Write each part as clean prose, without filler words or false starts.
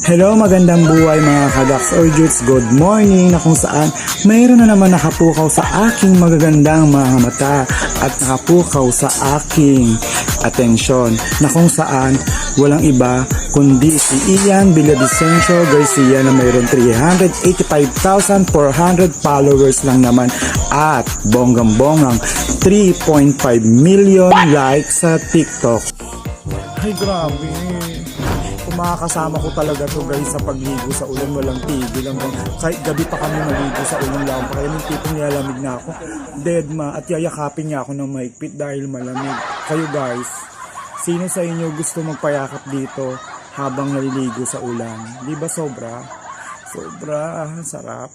Hello, magandang buhay mga kadax or Jutes. Good morning na kung saan mayroon na naman nakapukaw sa aking magagandang mga mata at nakapukaw sa aking atensyon na kung saan walang iba kundi si Ian Villavicencio Garcia na mayroon 385,400 followers lang naman at bonggang-bonggang 3.5 million likes sa TikTok. Ay grabe, makakasama ko talaga to guys sa pagligo sa ulan, walang tigil lang. Kahit gabi pa kami maligo sa ulan lang, kaya yung tipong nilalamig na ako, dead ma, at yayakapin niya ako ng mahigpit dahil malamig. Kayo guys, sino sa inyo gusto magpayakap dito habang naliligo sa ulan? Di ba sobra sarap.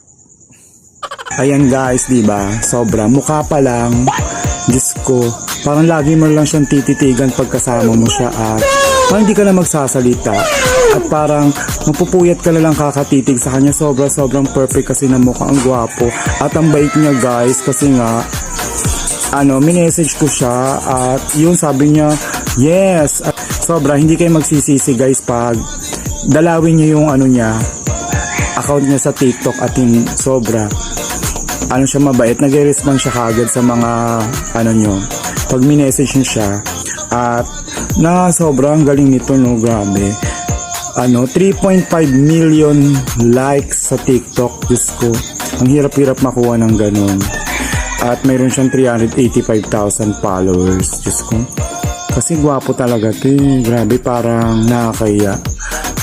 Ayan guys, di ba sobra, mukha pa lang, Diyos ko, parang lagi mo lang siyang tititigan pagkasama mo siya at parang hindi ka na magsasalita at parang mapupuyat ka na lang kakatitig sa kanya. Sobrang perfect kasi na mukha, ang gwapo at ang bait niya guys, kasi nga minessage ko siya at yun sabi niya yes, at sobra hindi kayo magsisisi guys pag dalawin niyo yung niya, account niya sa TikTok at sobra siya mabait, nag-respond siya kagad sa mga nyo pag minessage niyo siya at na sobrang galing nito, no, grabe. 3.5 million likes sa TikTok, Diyos ko. Ang hirap-hirap makuha ng ganun. At mayroon siyang 385,000 followers, Diyos ko. Kasi gwapo talaga ito, grabe, parang nakakaya.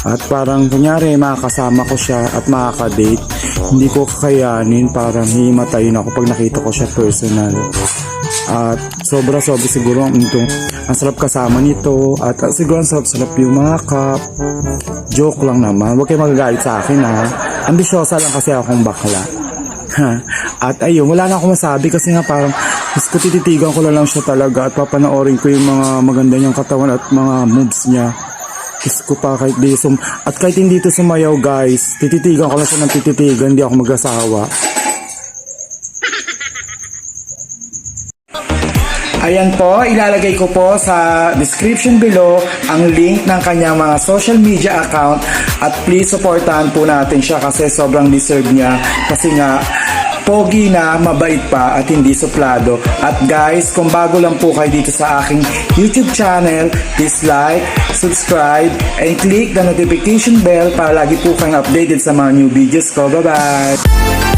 At parang kunyari makakasama ko siya at makakadate, hindi ko kakayanin, parang himatayin ako pag nakita ko siya personal. At sobra siguro ang sarap kasama nito at siguro ang sarap yung mga cup. Joke lang naman, huwag kayo magagalit sa akin ha, ambisyosa lang kasi akong bakla. At ayun, wala na akong masabi kasi nga parang tititigan ko lang siya talaga at papanoorin ko yung mga maganda niyang katawan at mga moves niya. Ko pa kahit at kahit hindi ito sumayaw guys, tititigan ko lang siya ng tititigan, hindi ako mag-asawa. Ayan po, ilalagay ko po sa description below ang link ng kanyang mga social media account at please supportahan po natin siya kasi sobrang deserve niya kasi nga pogi na, mabait pa at hindi suplado. At guys, kung bago lang po kayo dito sa aking YouTube channel, please like, subscribe, and click the notification bell para lagi po kayong updated sa mga new videos ko. Bye-bye!